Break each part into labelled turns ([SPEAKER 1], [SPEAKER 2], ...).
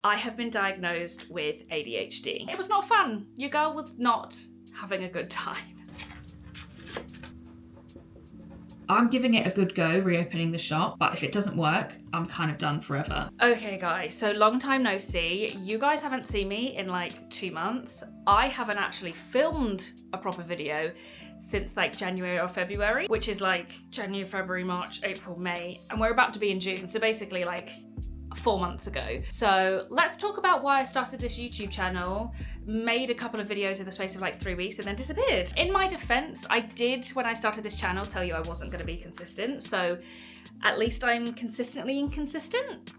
[SPEAKER 1] I have been diagnosed with ADHD. It was not fun. Your girl was not having a good time. I'm giving it a good go reopening the shop, but if it doesn't work, I'm kind of done forever. Okay guys, so long time no see. You guys haven't seen me in like 2 months. I haven't actually filmed a proper video since like January or February, which is like January, February, March, April, May, and we're about to be in June. So basically like 4 months ago. So let's talk about why I started this YouTube channel, made a couple of videos in the space of like 3 weeks and then disappeared. In my defense, I did, when I started this channel, tell you I wasn't going to be consistent. So at least I'm consistently inconsistent.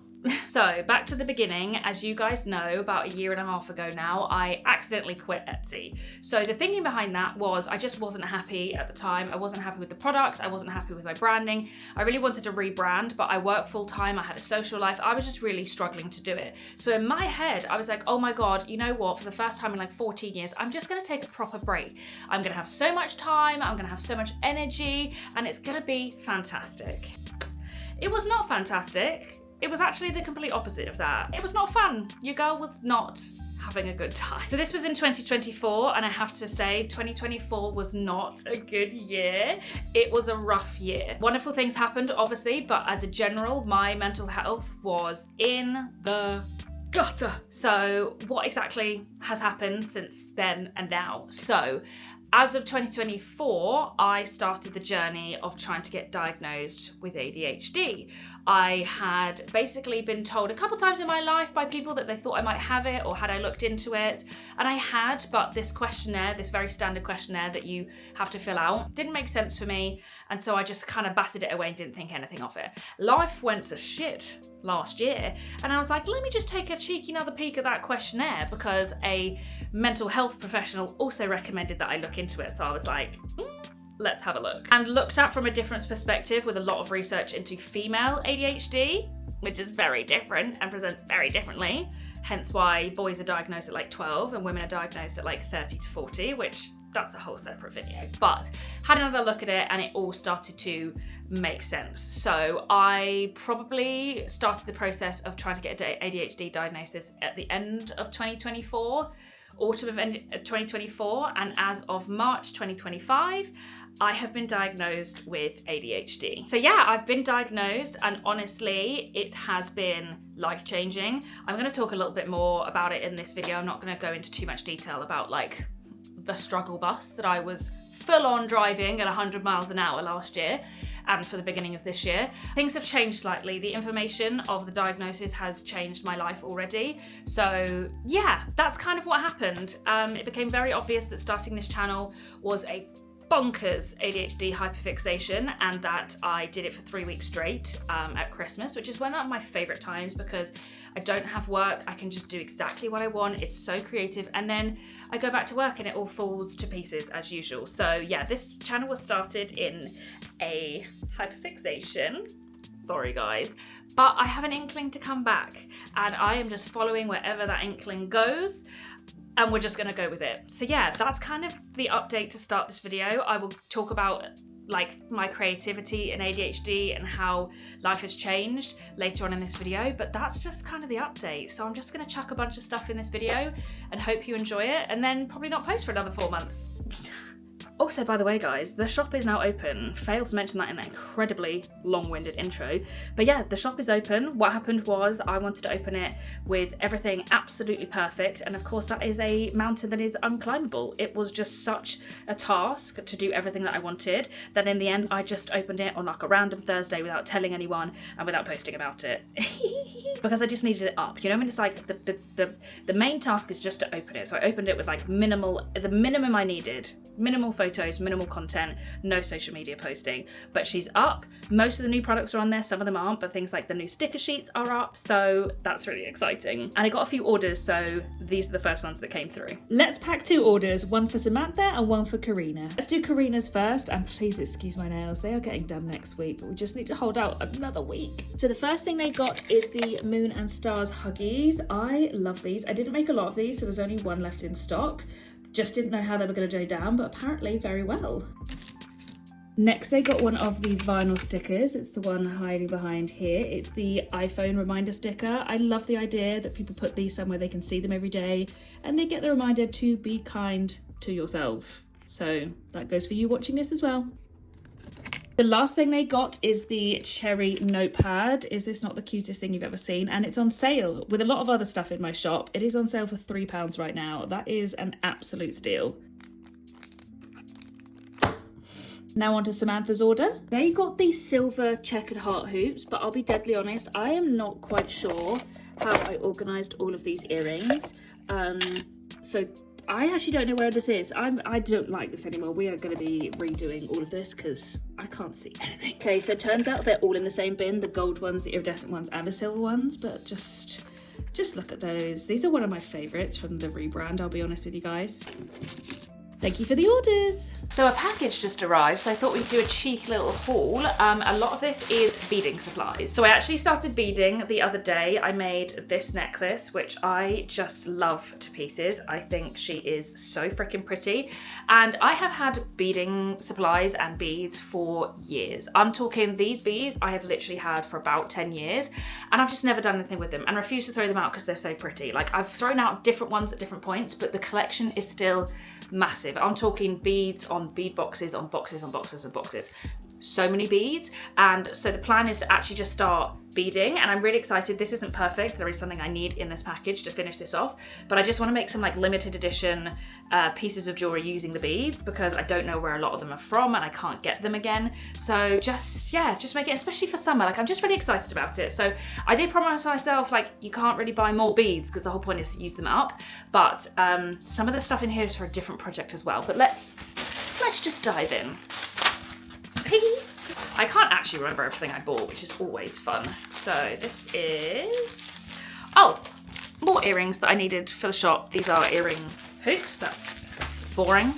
[SPEAKER 1] So back to the beginning, as you guys know, about 1.5 years ago now, I accidentally quit Etsy. So the thinking behind that was I just wasn't happy at the time. I wasn't happy with the products. I wasn't happy with my branding. I really wanted to rebrand, but I work full time. I had a social life. I was just really struggling to do it. So in my head, I was like, oh my God, you know what? For the first time in like 14 years, I'm just gonna take a proper break. I'm gonna have so much time. I'm gonna have so much energy and it's gonna be fantastic. It was not fantastic. It was actually the complete opposite of that. It was not fun. Your girl was not having a good time. So this was in 2024, and I have to say 2024 was not a good year. It was a rough year. Wonderful things happened, obviously, but as a general, my mental health was in the gutter. So what exactly has happened since then and now? So as of 2024, I started the journey of trying to get diagnosed with ADHD. I had basically been told a couple times in my life by people that they thought I might have it, or had I looked into it, and I had, but this questionnaire, this very standard questionnaire that you have to fill out, didn't make sense for me, and so I just kind of batted it away and didn't think anything of it. Life went to shit last year, and I was like, let me just take a cheeky another peek at that questionnaire, because a mental health professional also recommended that I look into it, so I was like, let's have a look. And looked at from a different perspective with a lot of research into female ADHD, which is very different and presents very differently. Hence why boys are diagnosed at like 12 and women are diagnosed at like 30 to 40, which that's a whole separate video. But had another look at it and it all started to make sense. So I probably started the process of trying to get an ADHD diagnosis at the end of 2024, autumn of 2024, and as of March 2025, I have been diagnosed with ADHD. So yeah, I've been diagnosed, and honestly, it has been life-changing. I'm gonna talk a little bit more about it in this video. I'm not gonna go into too much detail about like the struggle bus that I was full on driving at 100 miles an hour last year and for the beginning of this year. Things have changed slightly. The information of the diagnosis has changed my life already. So yeah, that's kind of what happened. It became very obvious that starting this channel was a bonkers ADHD hyperfixation, and that I did it for 3 weeks straight at Christmas, which is one of my favorite times because I don't have work. I can just do exactly what I want. It's so creative. And then I go back to work and it all falls to pieces as usual. So yeah, this channel was started in a hyperfixation. Sorry guys, but I have an inkling to come back and I am just following wherever that inkling goes. And we're just gonna go with it. So yeah, that's kind of the update to start this video. I will talk about like my creativity and ADHD and how life has changed later on in this video, but that's just kind of the update. So I'm just gonna chuck a bunch of stuff in this video and hope you enjoy it, and then probably not post for another 4 months. Also, by the way, guys, the shop is now open. Failed to mention that in that incredibly long-winded intro. But yeah, the shop is open. What happened was I wanted to open it with everything absolutely perfect. And of course, that is a mountain that is unclimbable. It was just such a task to do everything that I wanted that in the end, I just opened it on like a random Thursday without telling anyone and without posting about it. Because I just needed it up. You know, I mean, it's like the main task is just to open it. So I opened it with like the minimum I needed. Minimal photos, minimal content, no social media posting, but she's up. Most of the new products are on there, some of them aren't, but things like the new sticker sheets are up, so that's really exciting. And I got a few orders, so these are the first ones that came through. Let's pack 2 orders, one for Samantha and one for Karina. Let's do Karina's first, and please excuse my nails, they are getting done next week, but we just need to hold out another week. So the first thing they got is the Moon and Stars Huggies. I love these. I didn't make a lot of these, so there's only one left in stock. Just didn't know how they were going to go down, but apparently very well. Next, they got one of these vinyl stickers. It's the one hiding behind here. It's the iPhone reminder sticker. I love the idea that people put these somewhere they can see them every day and they get the reminder to be kind to yourself. So that goes for you watching this as well. The last thing they got is the cherry notepad. Is this not the cutest thing you've ever seen? And it's on sale with a lot of other stuff in my shop. It is on sale for £3 right now. That is an absolute steal. Now on to Samantha's order. They got these silver checkered heart hoops, but I'll be deadly honest, I am not quite sure how I organised all of these earrings. So I actually don't know where this is. I don't like this anymore. We are going to be redoing all of this because I can't see anything. Okay, so it turns out they're all in the same bin, the gold ones, the iridescent ones, and the silver ones, but just look at those. These are one of my favourites from the rebrand, I'll be honest with you guys. Thank you for the orders. So a package just arrived, so I thought we'd do a cheeky little haul. A lot of this is beading supplies. So I actually started beading the other day. I made this necklace, which I just love to pieces. I think she is so freaking pretty. And I have had beading supplies and beads for years. I'm talking these beads I have literally had for about 10 years, and I've just never done anything with them and refuse to throw them out because they're so pretty. Like, I've thrown out different ones at different points, but the collection is still massive. I'm talking beads on bead boxes on boxes on boxes on boxes. So many beads. And so the plan is to actually just start beading, and I'm really excited. This isn't perfect. There is something I need in this package to finish this off, but I just want to make some like limited edition pieces of jewelry using the beads because I don't know where a lot of them are from and I can't get them again. So just make it, especially for summer. Like, I'm just really excited about it. So I did promise myself, like, you can't really buy more beads because the whole point is to use them up, but some of the stuff in here is for a different project as well. But let's just dive in. I can't actually remember everything I bought, which is always fun. So this is, oh, more earrings that I needed for the shop. These are earring hoops. That's boring.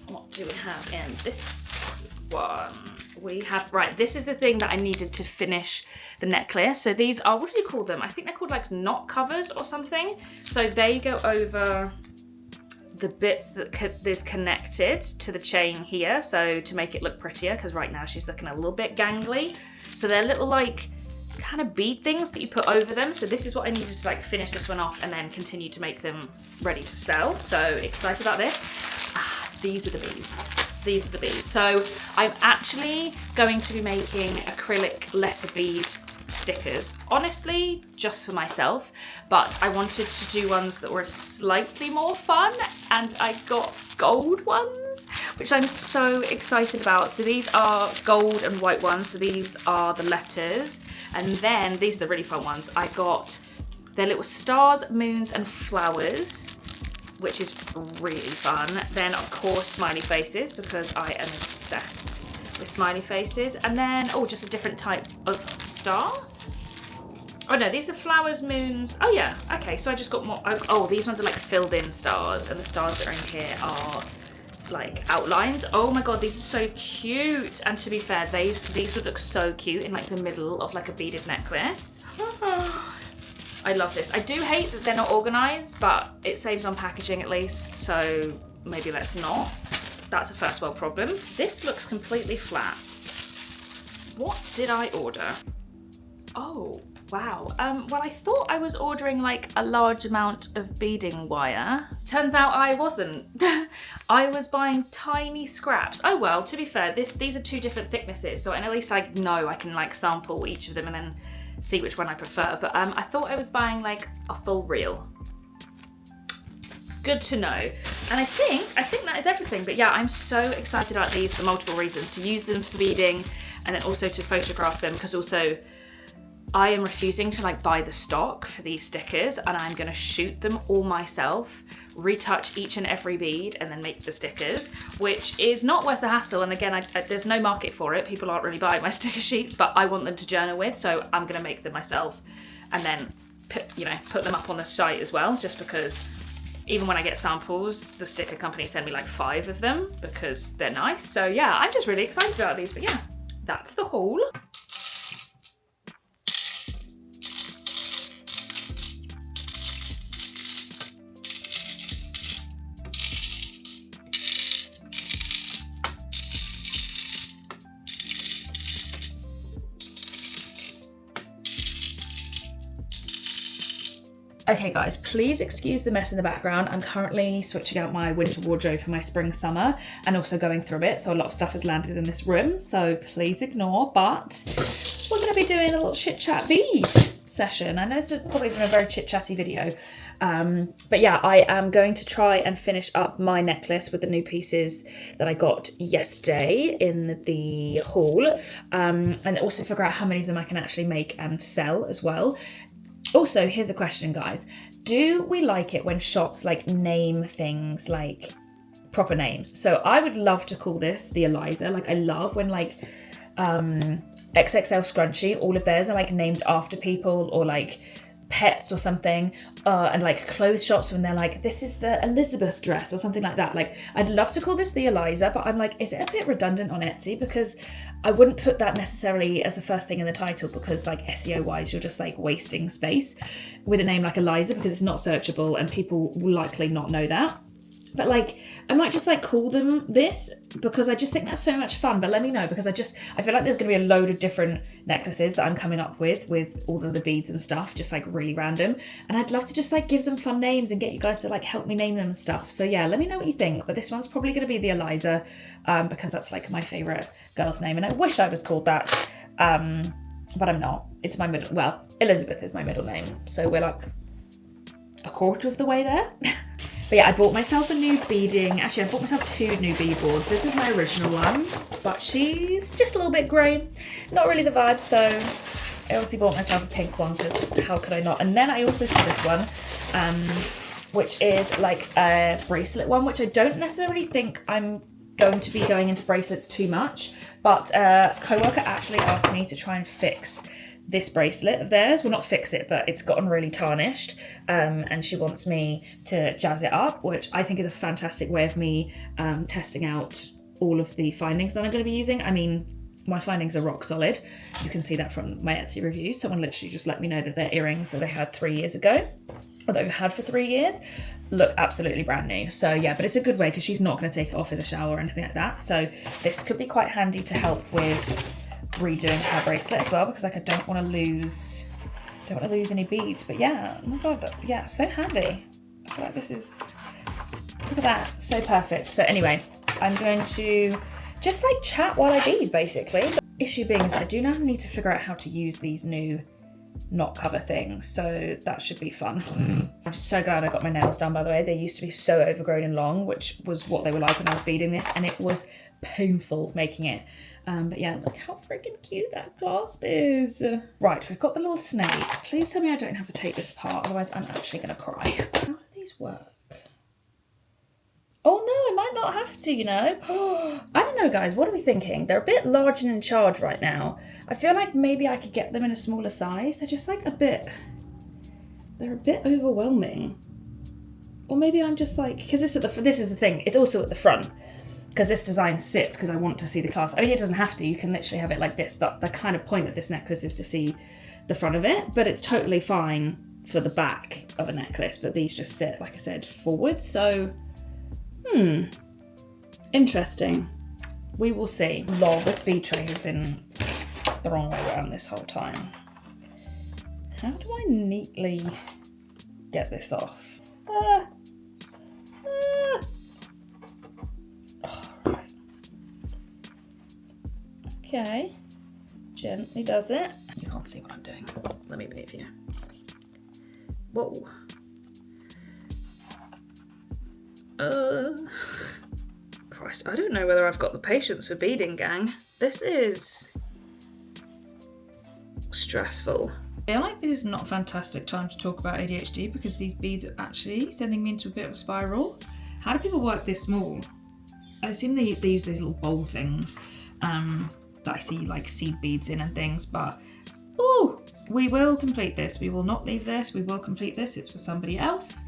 [SPEAKER 1] What do we have in this one? We have, right, this is the thing that I needed to finish the necklace. So these are, what do you call them? I think they're called like knot covers or something. So they go over the bits that is connected to the chain here, so to make it look prettier, because right now she's looking a little bit gangly. So they're little like kind of bead things that you put over them. So this is what I needed to like finish this one off and then continue to make them ready to sell. So excited about this. These are the beads. These are the beads. So I'm actually going to be making acrylic letter bead stickers, honestly just for myself, but I wanted to do ones that were slightly more fun, and I got gold ones, which I'm so excited about. So these are gold and white ones, so these are the letters, and then these are the really fun ones. I got their little stars, moons and flowers, which is really fun. Then of course smiley faces, because I am obsessed with smiley faces. And then, oh, just a different type of star. Oh no, these are flowers, moons. Oh yeah, okay, so I just got more. Oh, these ones are like filled in stars, and the stars that are in here are like outlines. Oh my god, these are so cute. And to be fair, these would look so cute in like the middle of like a beaded necklace. I love this. I do hate that they're not organized, but it saves on packaging at least, so maybe let's not. That's a first world problem. This looks completely flat. What did I order? Oh, wow. Well, I thought I was ordering like a large amount of beading wire. Turns out I wasn't. I was buying tiny scraps. Oh well, to be fair, these are two different thicknesses, so at least I know I can like sample each of them and then see which one I prefer. But I thought I was buying like a full reel. Good to know. And I think that is everything. But yeah, I'm so excited about these for multiple reasons. To use them for beading, and then also to photograph them, because also I am refusing to like buy the stock for these stickers, and I'm gonna shoot them all myself, retouch each and every bead, and then make the stickers, which is not worth the hassle. And again, there's no market for it. People aren't really buying my sticker sheets, but I want them to journal with, so I'm gonna make them myself, and then put them up on the site as well, just because even when I get samples, the sticker company send me like 5 of them because they're nice. So yeah, I'm just really excited about these. But yeah, that's the haul. Okay guys, please excuse the mess in the background. I'm currently switching out my winter wardrobe for my spring summer and also going through it. So a lot of stuff has landed in this room, so please ignore, but we're gonna be doing a little chit chat bead session. I know it's probably been a very chit chatty video, but yeah, I am going to try and finish up my necklace with the new pieces that I got yesterday in the haul, and also figure out how many of them I can actually make and sell as well. Also, here's a question, guys. Do we like it when shops like name things like proper names? So I would love to call this the Eliza. Like, I love when like XXL Scrunchie, all of theirs are like named after people or like pets or something, and like clothes shops when they're like, this is the Elizabeth dress or something like that. Like, I'd love to call this the Eliza, but I'm like, is it a bit redundant on Etsy? Because I wouldn't put that necessarily as the first thing in the title, because like SEO wise, you're just like wasting space with a name like Eliza because it's not searchable and people will likely not know that. But like, I might just like call them this because I just think that's so much fun. But let me know, because I feel like there's gonna be a load of different necklaces that I'm coming up with all of the beads and stuff, just like really random. And I'd love to just like give them fun names and get you guys to like help me name them and stuff. So yeah, let me know what you think. But this one's probably gonna be the Eliza, because that's like my favorite girl's name. And I wish I was called that, but I'm not. It's my middle, well, Elizabeth is my middle name. So we're like a quarter of the way there. But yeah, I bought myself a new beading. Actually, I bought myself 2 new bead boards. This is my original one, but she's just a little bit grey. Not really the vibes though. I obviously bought myself a pink one because how could I not? And then I also saw this one, which is like a bracelet one, which I don't necessarily think I'm going to be going into bracelets too much, but a co-worker actually asked me to try and fix this bracelet of theirs. Well, not fix it, but it's gotten really tarnished, and she wants me to jazz it up, which I think is a fantastic way of me testing out all of the findings that I'm going to be using. I mean, my findings are rock solid. You can see that from my Etsy reviews. Someone literally just let me know that their earrings that they had 3 years ago, or they've had for 3 years, look absolutely brand new. So yeah, but it's a good way because she's not going to take it off in the shower or anything like that. So this could be quite handy to help with redoing her bracelet as well, because like I don't want to lose any beads. But yeah, oh my god, yeah, so handy. I feel like this is, look at that, so perfect. So anyway, I'm going to just like chat while I bead basically. The issue being is I do now need to figure out how to use these new knot cover things, so that should be fun. I'm so glad I got my nails done, by the way. They used to be so overgrown and long, which was what they were like when I was beading this, and it was painful making it. But yeah, look how freaking cute that clasp is. Right, we've got the little snake. Please tell me I don't have to take this apart, otherwise I'm actually gonna cry. How do these work? Oh no, I might not have to, you know. I don't know, guys, what are we thinking? They're a bit large and in charge right now. I feel like maybe I could get them in a smaller size. They're just like they're a bit overwhelming. Or maybe I'm just like, because this is the thing, it's also at the front, because this design sits because I want to see the clasp. I mean, it doesn't have to, you can literally have it like this, but the kind of point of this necklace is to see the front of it, but it's totally fine for the back of a necklace, but these just sit, like I said, forward. So, interesting. We will see. Lol, this bead tray has been the wrong way around this whole time. How do I neatly get this off? Okay, gently does it. You can't see what I'm doing. Let me move you. Whoa. Christ, I don't know whether I've got the patience for beading, gang. This is stressful. I feel like this is not a fantastic time to talk about ADHD because these beads are actually sending me into a bit of a spiral. How do people work this small? I assume they use these little bowl things that I see like seed beads in and things, but oh, we will complete this. We will not leave this. We will complete this. It's for somebody else.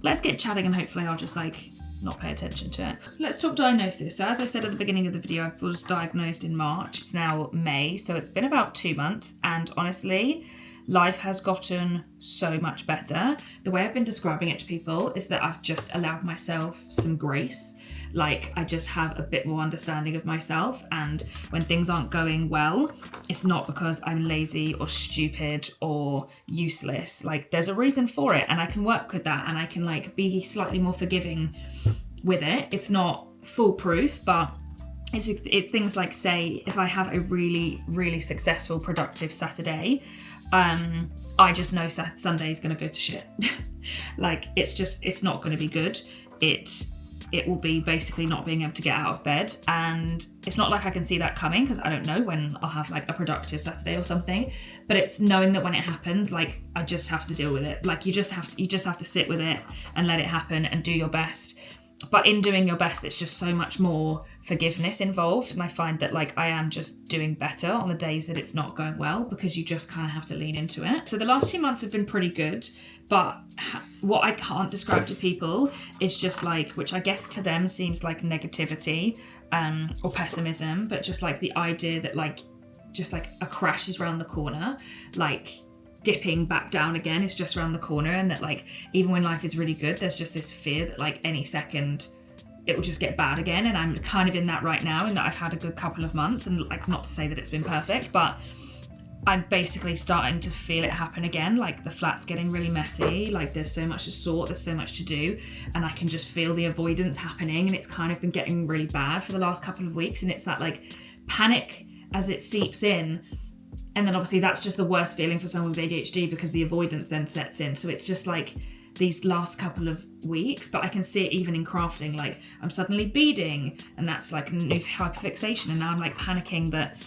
[SPEAKER 1] Let's get chatting and hopefully I'll just like not pay attention to it. Let's talk diagnosis. So as I said at the beginning of the video, I was diagnosed in March. It's now May, so it's been about 2 months, and honestly, life has gotten so much better. The way I've been describing it to people is that I've just allowed myself some grace. Like, I just have a bit more understanding of myself, and when things aren't going well, it's not because I'm lazy or stupid or useless. Like, there's a reason for it, and I can work with that, and I can like be slightly more forgiving with it. It's not foolproof, but it's things like, say, if I have a really, really successful, productive Saturday, I just know Sunday's gonna go to shit. Like, it's not gonna be good. It will be basically not being able to get out of bed, and it's not like I can see that coming because I don't know when I'll have like a productive Saturday or something, but it's knowing that when it happens, like, I just have to deal with it. Like, you just have to sit with it and let it happen and do your best. But in doing your best, it's just so much more forgiveness involved. And I find that like I am just doing better on the days that it's not going well, because you just kind of have to lean into it. So the last 2 months have been pretty good, but what I can't describe to people is just like, which I guess to them seems like negativity or pessimism, but just like the idea that like, just like a crash is around the corner, like dipping back down again is just around the corner, and that like even when life is really good, there's just this fear that like any second it will just get bad again. And I'm kind of in that right now, in that I've had a good couple of months, and like, not to say that it's been perfect, but I'm basically starting to feel it happen again. Like, the flat's getting really messy, like there's so much to sort, there's so much to do, and I can just feel the avoidance happening, and it's kind of been getting really bad for the last couple of weeks. And it's that like panic as it seeps in. And then obviously that's just the worst feeling for someone with ADHD, because the avoidance then sets in. So it's just like these last couple of weeks, but I can see it even in crafting. Like, I'm suddenly beading, and that's like a new hyperfixation. And now I'm like panicking that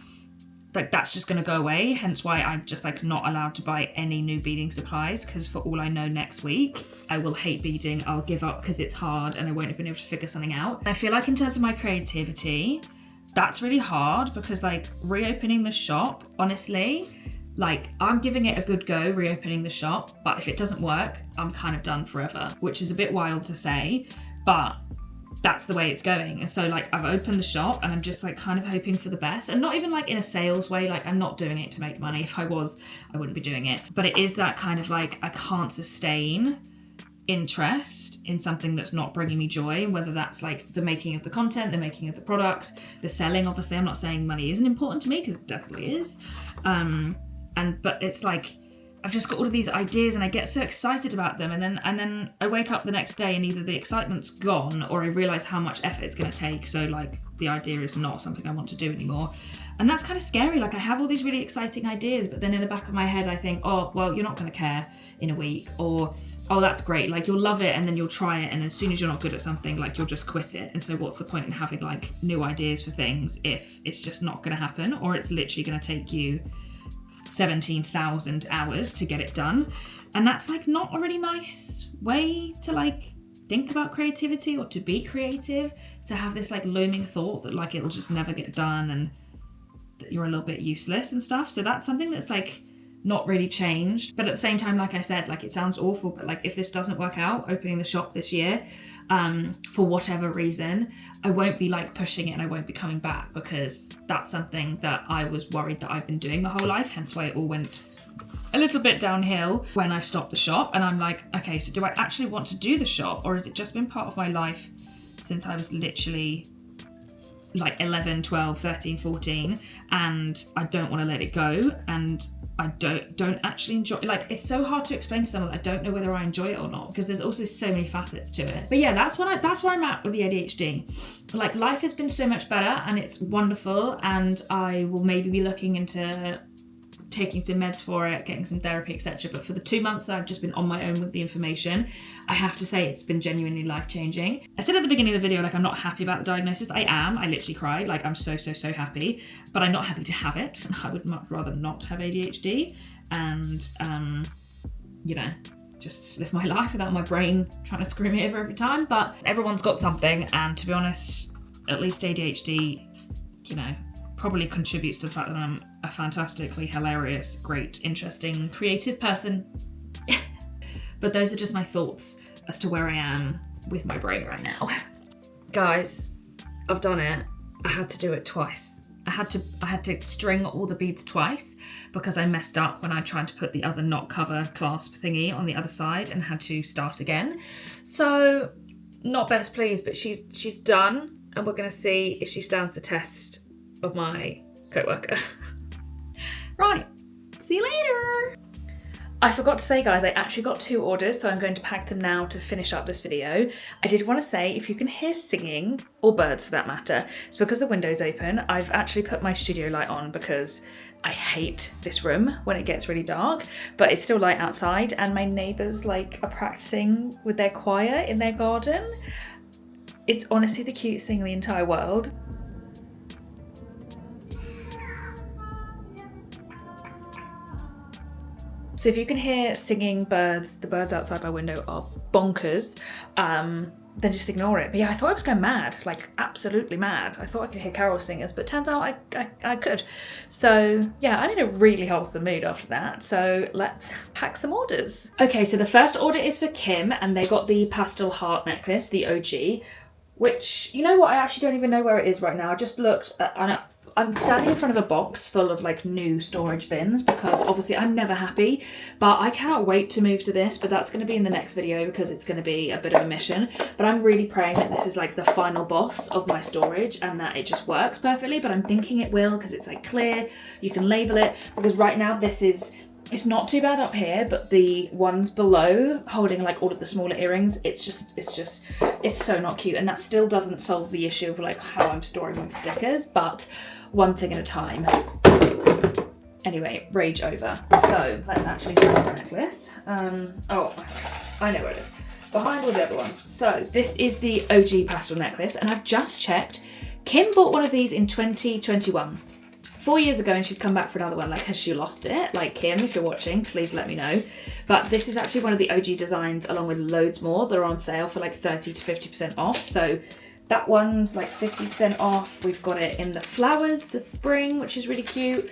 [SPEAKER 1] like that's just going to go away. Hence why I'm just like not allowed to buy any new beading supplies, because for all I know next week I will hate beading. I'll give up because it's hard and I won't have been able to figure something out. I feel like in terms of my creativity, that's really hard, because like reopening the shop, honestly, like I'm giving it a good go reopening the shop, but if it doesn't work, I'm kind of done forever, which is a bit wild to say, but that's the way it's going. And so like I've opened the shop and I'm just like kind of hoping for the best, and not even like in a sales way. Like, I'm not doing it to make money. If I was, I wouldn't be doing it. But it is that kind of like, I can't sustain interest in something that's not bringing me joy, whether that's like the making of the content, the making of the products, the selling. Obviously, I'm not saying money isn't important to me, because it definitely is, but it's like I've just got all of these ideas and I get so excited about them, and then I wake up the next day and either the excitement's gone or I realize how much effort it's going to take. So like the idea is not something I want to do anymore. And that's kind of scary. Like, I have all these really exciting ideas, but then in the back of my head, I think, oh, well, you're not going to care in a week, or, oh, that's great. Like, you'll love it, and then you'll try it, and as soon as you're not good at something, like, you'll just quit it. And so what's the point in having like new ideas for things if it's just not going to happen, or it's literally going to take you 17,000 hours to get it done? And that's like not a really nice way to like think about creativity or to be creative, to have this like looming thought that like it'll just never get done and that you're a little bit useless and stuff. So that's something that's like not really changed. But at the same time, like I said, like it sounds awful, but like if this doesn't work out, opening the shop this year, for whatever reason, I won't be like pushing it and I won't be coming back, because that's something that I was worried that I've been doing my whole life, hence why it all went a little bit downhill when I stopped the shop. And I'm like, okay, so do I actually want to do the shop, or has it just been part of my life since I was literally like 11, 12, 13, 14, and I don't want to let it go, and I don't actually enjoy it. Like, it's so hard to explain to someone that I don't know whether I enjoy it or not, because there's also so many facets to it. But yeah, that's where I'm at with the ADHD. Like, life has been so much better and it's wonderful, and I will maybe be looking into taking some meds for it, getting some therapy, etc. But for the 2 months that I've just been on my own with the information, I have to say it's been genuinely life-changing. I said at the beginning of the video, like, I'm not happy about the diagnosis. I am. I literally cried. Like, I'm so happy, but I'm not happy to have it. I would much rather not have ADHD and, you know, just live my life without my brain trying to screw me over every time. But everyone's got something, and to be honest, at least ADHD, you know, probably contributes to the fact that I'm a fantastically hilarious, great, interesting, creative person. But those are just my thoughts as to where I am with my brain right now. Guys, I've done it. I had to do it twice. I had to string all the beads twice because I messed up when I tried to put the other knot cover clasp thingy on the other side and had to start again. So not best pleased, but she's done, and we're gonna see if she stands the test of my co-worker. Right, see you later. I forgot to say, guys, I actually got 2 orders, so I'm going to pack them now to finish up this video. I did want to say, if you can hear singing, or birds for that matter, it's because the window's open. I've actually put my studio light on because I hate this room when it gets really dark, but it's still light outside, and my neighbours like are practicing with their choir in their garden. It's honestly the cutest thing in the entire world. So if you can hear singing birds, the birds outside my window are bonkers, then just ignore it. But yeah, I thought I was going mad, like absolutely mad. I thought I could hear carol singers, but turns out I could. So yeah, I'm in a really wholesome mood after that. So let's pack some orders. Okay, so the first order is for Kim, and they got the pastel heart necklace, the OG, which, you know what, I actually don't even know where it is right now. I just looked and I'm standing in front of a box full of like new storage bins because obviously I'm never happy, but I cannot wait to move to this, but that's going to be in the next video because it's going to be a bit of a mission. But I'm really praying that this is like the final boss of my storage and that it just works perfectly, but I'm thinking it will because it's like clear, you can label it, because right now it's not too bad up here, but the ones below holding like all of the smaller earrings, it's so not cute, and that still doesn't solve the issue of like how I'm storing my stickers, but one thing at a time. Anyway, rage over. So let's actually do this necklace. Oh, I know where it is. Behind all the other ones. So this is the OG pastel necklace, and I've just checked. Kim bought one of these in 2021. 4 years ago, and she's come back for another one. Like, has she lost it? Like, Kim, if you're watching, please let me know. But this is actually one of the OG designs, along with loads more. They're on sale for like 30 to 50% off. So that one's like 50% off. We've got it in the flowers for spring, which is really cute.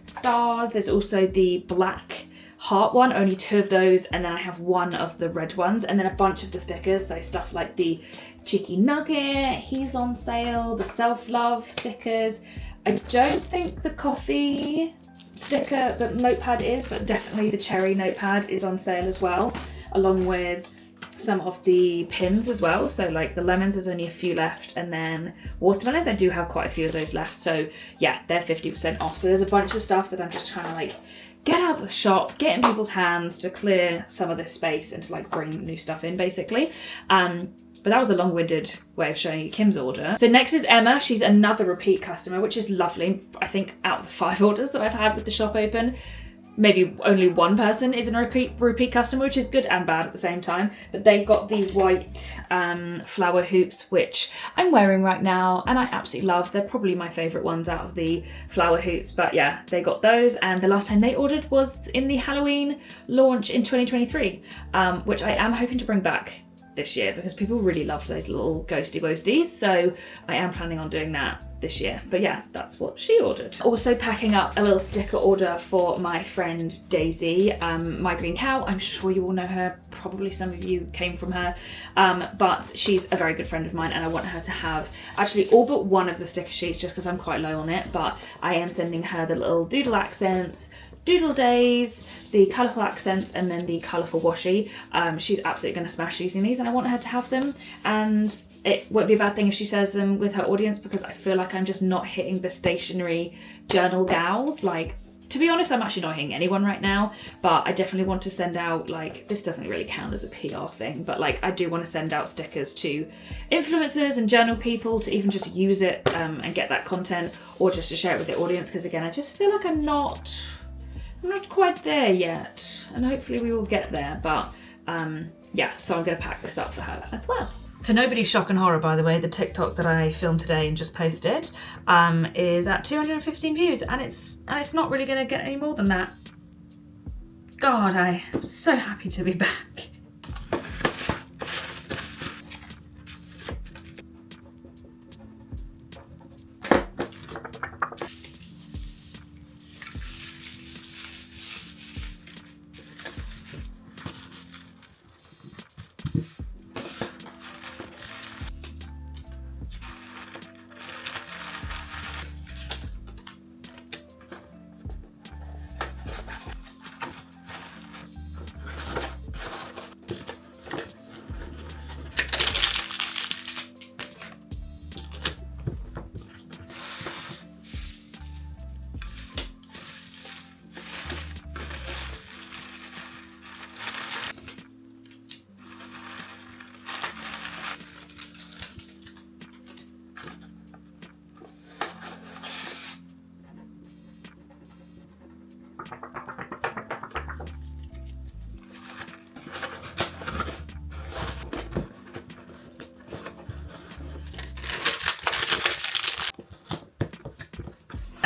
[SPEAKER 1] Stars. There's also the black heart one, only 2 of those, and then I have 1 of the red ones, and then a bunch of the stickers. So stuff like the cheeky nugget, he's on sale, the self-love stickers. I don't think the coffee sticker, the notepad is, but definitely the cherry notepad is on sale as well, along with some of the pins as well. So like the lemons, there's only a few left, and then watermelons, I do have quite a few of those left. So yeah, they're 50% off. So there's a bunch of stuff that I'm just trying to like get out of the shop, get in people's hands to clear some of this space and to like bring new stuff in basically. But that was a long-winded way of showing you Kim's order. So next is Emma. She's another repeat customer, which is lovely. I think out of the 5 orders that I've had with the shop open, maybe only 1 person is a repeat customer, which is good and bad at the same time. But they got the white flower hoops, which I'm wearing right now, and I absolutely love. They're probably my favourite ones out of the flower hoops. But yeah, they got those, and the last time they ordered was in the Halloween launch in 2023, which I am hoping to bring back this year because people really loved those little ghosty boasties, so I am planning on doing that this year. But yeah, that's what she ordered. Also packing up a little sticker order for my friend Daisy, My Green Cow. I'm sure you all know her, probably some of you came from her, but she's a very good friend of mine, and I want her to have actually all but 1 of the sticker sheets just because I'm quite low on it. But I am sending her the little doodle accents, doodle days, the colourful accents, and then the colourful washi. She's absolutely going to smash using these, and I want her to have them, and it won't be a bad thing if she shares them with her audience, because I feel like I'm just not hitting the stationery journal gals. Like, to be honest, I'm actually not hitting anyone right now, but I definitely want to send out, like, this doesn't really count as a PR thing, but like I do want to send out stickers to influencers and journal people to even just use it and get that content, or just to share it with the audience, because again, I just feel like I'm not quite there yet, and hopefully we will get there. But yeah, so I'm going to pack this up for her as well. To nobody's shock and horror, by the way, the TikTok that I filmed today and just posted is at 215 views, and it's not really going to get any more than that. God, I'm so happy to be back.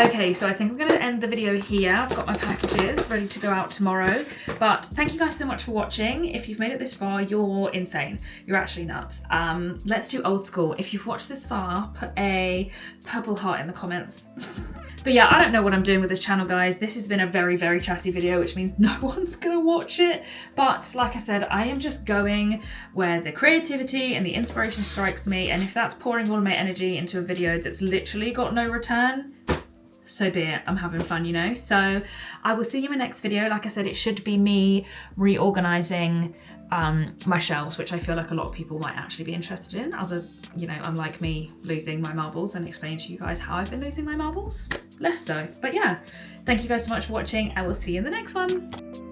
[SPEAKER 1] Okay, so I think I'm going to end the video here. I've got my packages ready to go out tomorrow. But thank you guys so much for watching. If you've made it this far, you're insane. You're actually nuts. Let's do old school. If you've watched this far, put a purple heart in the comments. But yeah, I don't know what I'm doing with this channel, guys. This has been a very, very chatty video, which means no one's gonna watch it. But like I said, I am just going where the creativity and the inspiration strikes me. And if that's pouring all of my energy into a video that's literally got no return, so be it. I'm having fun, you know? So I will see you in my next video. Like I said, it should be me reorganizing my shelves, which I feel like a lot of people might actually be interested in, unlike me losing my marbles and explaining to you guys how I've been losing my marbles. Less so. But yeah, thank you guys so much for watching. I will see you in the next one.